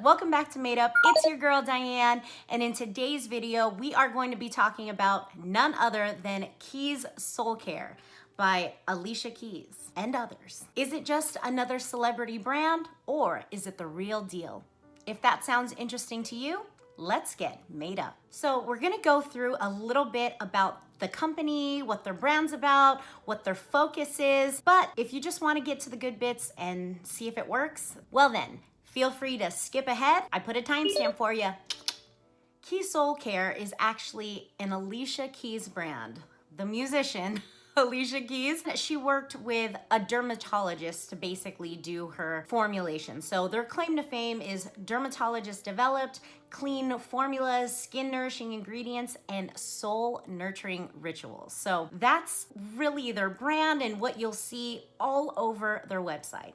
Welcome back to Made Up. It's your girl Diane, and in today's video we are going to be talking about none other than Keys Soulcare by Alicia Keys and others. Is it just another celebrity brand, or is it the real deal? If that sounds interesting to you, let's get made up. So we're gonna go through a little bit about the company, what their brand's about, what their focus is. But if you just wanna get to the good bits and see if it works, well then, feel free to skip ahead. I put a timestamp for you. Keys Soulcare is actually an Alicia Keys brand. The musician, Alicia Keys, she worked with a dermatologist to basically do her formulation. So their claim to fame is dermatologist developed, clean formulas, skin nourishing ingredients, and soul nurturing rituals. So that's really their brand and what you'll see all over their website.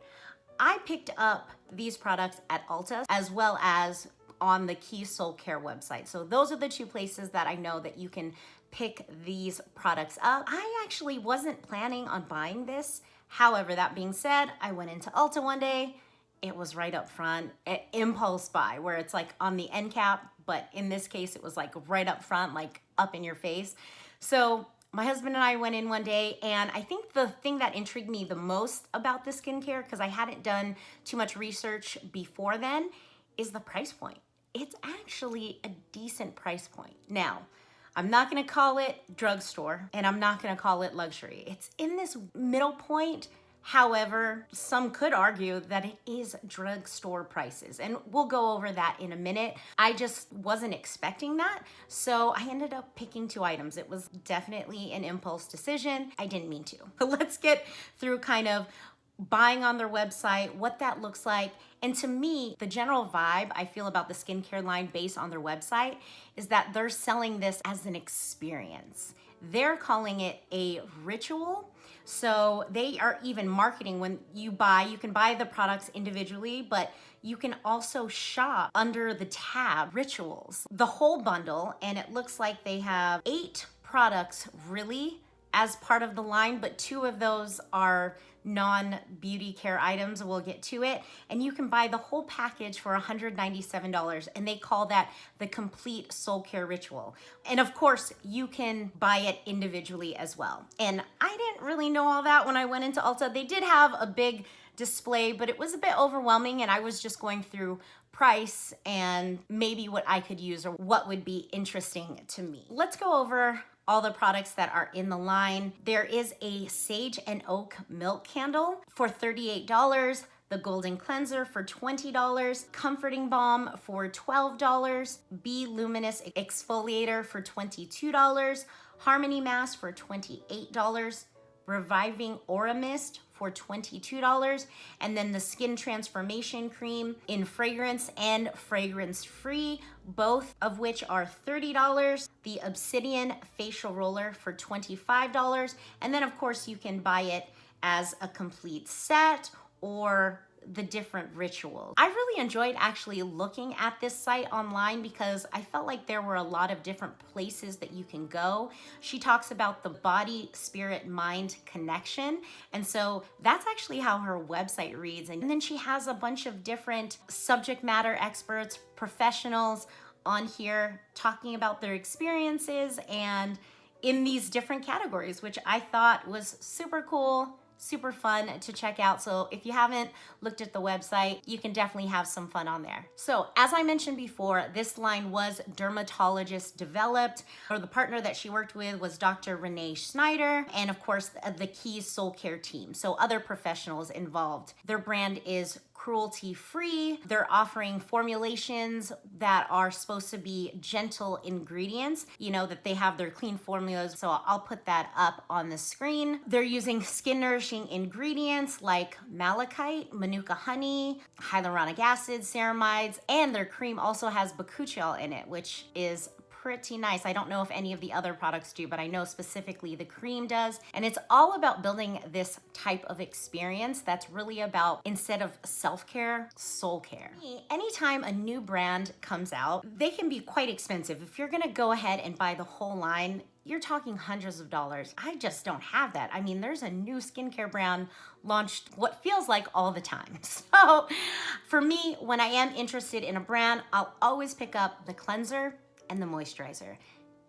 I picked up these products at Ulta as well as on the Keys Soulcare website. So those are the two places that I know that you can pick these products up. I actually wasn't planning on buying this. However, that being said, I went into Ulta one day. It was right up front, impulse buy, where it's like on the end cap, but in this case, it was like right up front, like up in your face. So my husband and I went in one day, and I think the thing that intrigued me the most about the skincare, because I hadn't done too much research before then, is the price point. It's actually a decent price point. Now, I'm not gonna call it drugstore, and I'm not gonna call it luxury. It's in this middle point. However, some could argue that it is drugstore prices, and we'll go over that in a minute. I just wasn't expecting that, so I ended up picking two items. It was definitely an impulse decision. I didn't mean to. But let's get through kind of buying on their website, what that looks like. And to me, the general vibe I feel about the skincare line based on their website is that they're selling this as an experience. They're calling it a ritual. So they are even marketing when you buy, you can buy the products individually, but you can also shop under the tab rituals, the whole bundle. And it looks like they have 8 products really as part of the line, but 2 of those are non-beauty care items. We'll get to it. And you can buy the whole package for $197, and they call that the complete soul care ritual. And of course, you can buy it individually as well. And I didn't really know all that when I went into Ulta. They did have a big display, but it was a bit overwhelming, and I was just going through price and maybe what I could use or what would be interesting to me. Let's go over all the products that are in the line. There is a sage and oak milk candle for $38, the golden cleanser for $20, comforting balm for $12, Be Luminous exfoliator for $22, harmony mask for $28, reviving aura mist for $22, and then the skin transformation cream in fragrance and fragrance free, both of which are $30, the obsidian facial roller for $25, and then of course you can buy it as a complete set or the different rituals. I really enjoyed actually looking at this site online because I felt like there were a lot of different places that you can go. She talks about the body, spirit, mind connection. And so that's actually how her website reads. And then she has a bunch of different subject matter experts, professionals on here talking about their experiences and in these different categories, which I thought was super cool, super fun to check out. So if you haven't looked at the website, you can definitely have some fun on there. So as I mentioned before, this line was dermatologist developed, or the partner that she worked with was Dr. Renee Schneider, and of course the Keys Soulcare team. So other professionals involved. Their brand is cruelty-free. They're offering formulations that are supposed to be gentle ingredients, you know, that they have their clean formulas. So I'll put that up on the screen. They're using skin nourishing ingredients like malachite, manuka honey, hyaluronic acid, ceramides, and their cream also has bakuchiol in it, which is pretty nice. I don't know if any of the other products do, but I know specifically the cream does. And it's all about building this type of experience that's really about, instead of self-care, soul care. Anytime a new brand comes out, they can be quite expensive. If you're gonna go ahead and buy the whole line, you're talking hundreds of dollars. I just don't have that. I mean, there's a new skincare brand launched what feels like all the time. So for me, when I am interested in a brand, I'll always pick up the cleanser and the moisturizer.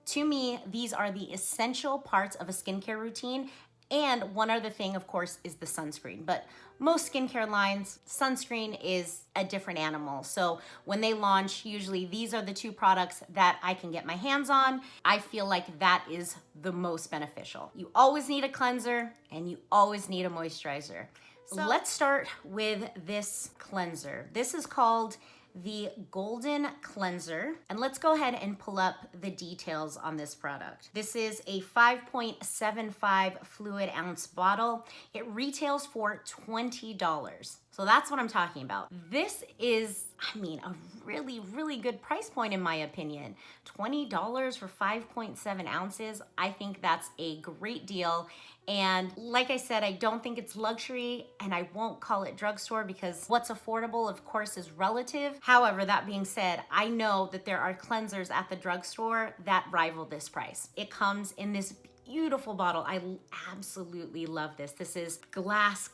To me, these are the essential parts of a skincare routine. And one other thing, of course, is the sunscreen. But most skincare lines, sunscreen is a different animal. So when they launch, usually these are the two products that I can get my hands on. I feel like that is the most beneficial. You always need a cleanser and you always need a moisturizer. So let's start with this cleanser. This is called the Golden Cleanser. And let's go ahead and pull up the details on this product. This is a 5.75 fluid ounce bottle. It retails for $20. So that's what I'm talking about. This is, I mean, a really, really good price point in my opinion. $20 for 5.7 ounces. I think that's a great deal. And like I said, I don't think it's luxury, and I won't call it drugstore because what's affordable, of course, is relative. However, that being said, I know that there are cleansers at the drugstore that rival this price. It comes in this beautiful bottle. I absolutely love this. This is glass,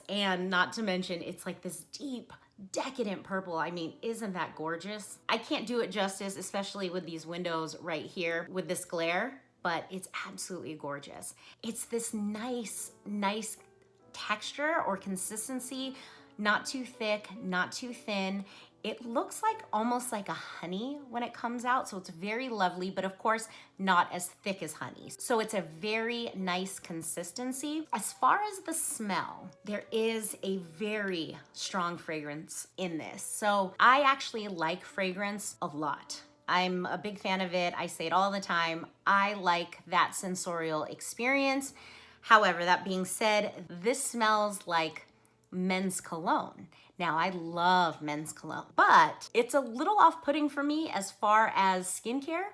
and not to mention, it's like this deep, decadent purple. I mean, isn't that gorgeous? I can't do it justice, especially with these windows right here with this glare, but it's absolutely gorgeous. It's this nice texture or consistency, not too thick, not too thin. It looks like almost like a honey when it comes out, so it's very lovely, but of course not as thick as honey. So it's a very nice consistency. As far as the smell, there is a very strong fragrance in this. So I actually like fragrance a lot. I'm a big fan of it. I say it all the time. I like that sensorial experience. However, that being said, this smells like men's cologne. Now, I love men's cologne, but it's a little off-putting for me as far as skincare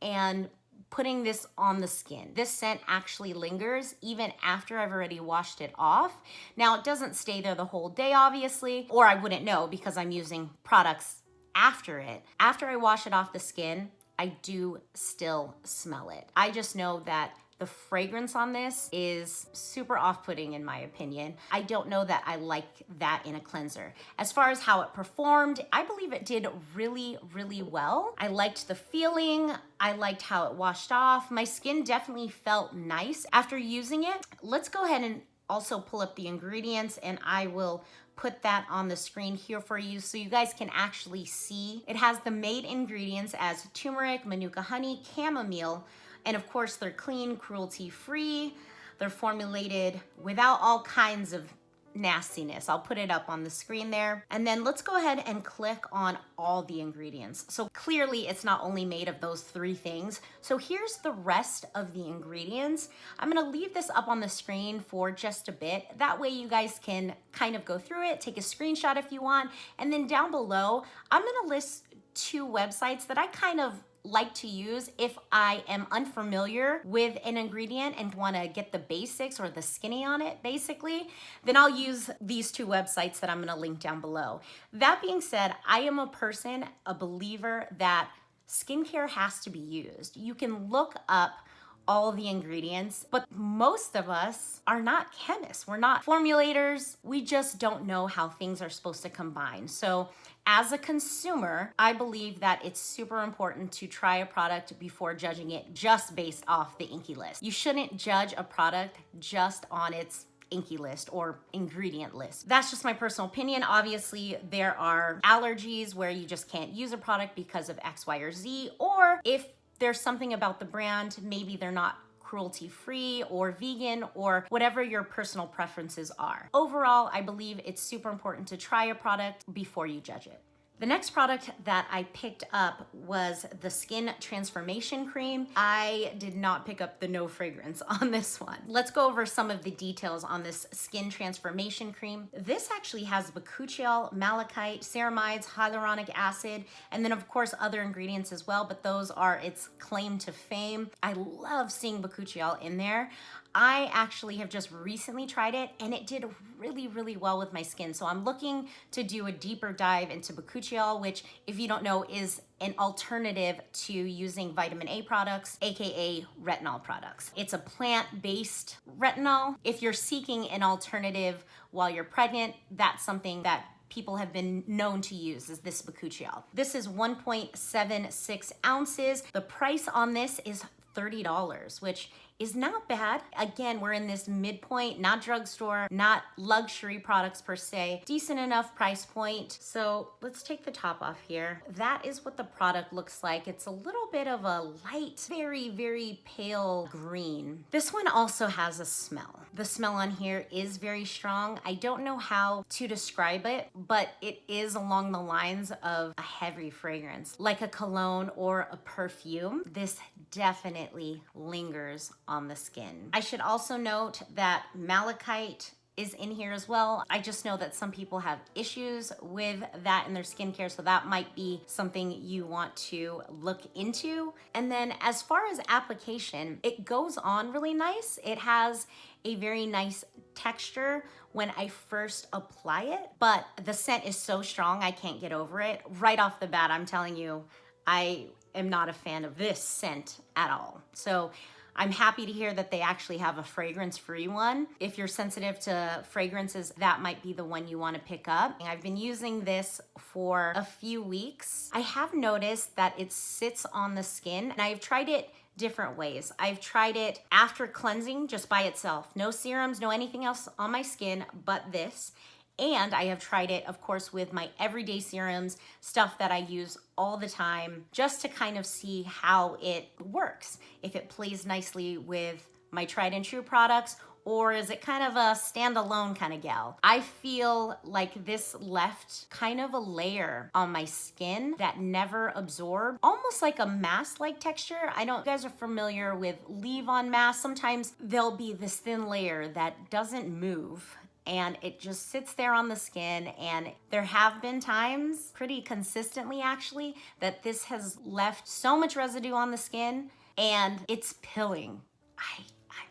and putting this on the skin. This scent actually lingers even after I've already washed it off. Now, it doesn't stay there the whole day, obviously, or I wouldn't know because I'm using products after it. After I wash it off the skin, I do still smell it. I just know that the fragrance on this is super off-putting in my opinion. I don't know that I like that in a cleanser. As far as how it performed, I believe it did really, really well. I liked the feeling. I liked how it washed off. My skin definitely felt nice after using it. Let's go ahead and also pull up the ingredients, and I will put that on the screen here for you so you guys can actually see. It has the main ingredients as turmeric, manuka honey, chamomile, and of course they're clean, cruelty-free. They're formulated without all kinds of nastiness. I'll put it up on the screen there. And then let's go ahead and click on all the ingredients. So clearly it's not only made of those three things. So here's the rest of the ingredients. I'm gonna leave this up on the screen for just a bit. That way you guys can kind of go through it, take a screenshot if you want. And then down below, I'm gonna list two websites that I kind of like to use if I am unfamiliar with an ingredient and want to get the basics or the skinny on it, basically, then I'll use these two websites that I'm going to link down below. That being said, I am a person, a believer that skincare has to be used. You can look up all the ingredients, but most of us are not chemists. We're not formulators. We just don't know how things are supposed to combine. So as a consumer, I believe that it's super important to try a product before judging it just based off the INCI list. You shouldn't judge a product just on its INCI list or ingredient list. That's just my personal opinion. Obviously, there are allergies where you just can't use a product because of X, Y, or Z, or if there's something about the brand, maybe they're not cruelty-free or vegan or whatever your personal preferences are. Overall, I believe it's super important to try a product before you judge it. The next product that I picked up was the Skin Transformation Cream. I did not pick up the no fragrance on this one. Let's go over some of the details on this Skin Transformation Cream. This actually has bakuchiol, malachite, ceramides, hyaluronic acid, and then of course other ingredients as well, but those are its claim to fame. I love seeing bakuchiol in there. I actually have just recently tried it and it did really, really well with my skin. So I'm looking to do a deeper dive into bakuchiol, which, if you don't know, is an alternative to using vitamin A products, AKA retinol products. It's a plant-based retinol. If you're seeking an alternative while you're pregnant, that's something that people have been known to use, is this bakuchiol. This is 1.76 ounces. The price on this is $30, which is not bad. Again, we're in this midpoint, not drugstore, not luxury products per se, decent enough price point. So let's take the top off here. That is what the product looks like. It's a little bit of a light, very, very pale green. This one also has a smell. The smell on here is very strong. I don't know how to describe it, but it is along the lines of a heavy fragrance, like a cologne or a perfume. This definitely lingers on the skin. I should also note that Malachite is in here as well. I just know that some people have issues with that in their skincare, so that might be something you want to look into. And then as far as application, it goes on really nice. It has a very nice texture when I first apply it, but the scent is so strong I can't get over it. Right off the bat, I'm telling you, I am not a fan of this scent at all. So I'm happy to hear that they actually have a fragrance-free one. If you're sensitive to fragrances, that might be the one you want to pick up. I've been using this for a few weeks. I have noticed that it sits on the skin, and I've tried it different ways. I've tried it after cleansing just by itself. No serums, no anything else on my skin but this. And I have tried it, of course, with my everyday serums, stuff that I use all the time, just to kind of see how it works. If it plays nicely with my tried and true products, or is it kind of a standalone kind of gal? I feel like this left kind of a layer on my skin that never absorbed, almost like a mask-like texture. I know you guys are familiar with leave-on masks. Sometimes there'll be this thin layer that doesn't move, and it just sits there on the skin. And there have been times, pretty consistently actually, that this has left so much residue on the skin and it's pilling. I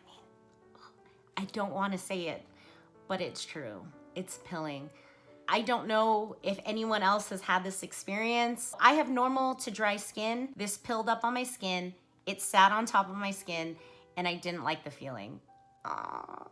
mean, I don't want to say it, but it's true. It's pilling. I don't know if anyone else has had this experience. I have normal to dry skin. This pilled up on my skin. It sat on top of my skin and I didn't like the feeling. Aww.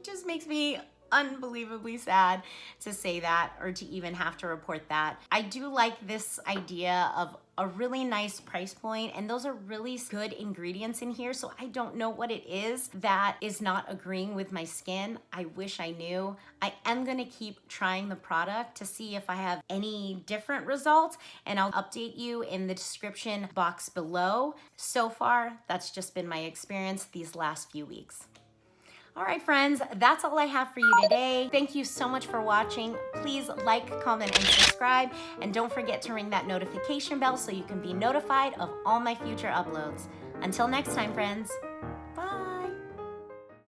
Just makes me unbelievably sad to say that, or to even have to report that. I do like this idea of a really nice price point, and those are really good ingredients in here, so I don't know what it is that is not agreeing with my skin. I wish I knew. I am gonna keep trying the product to see if I have any different results, and I'll update you in the description box below. So far, that's just been my experience these last few weeks. All right, friends, that's all I have for you today. Thank you so much for watching. Please like, comment, and subscribe. And don't forget to ring that notification bell so you can be notified of all my future uploads. Until next time, friends.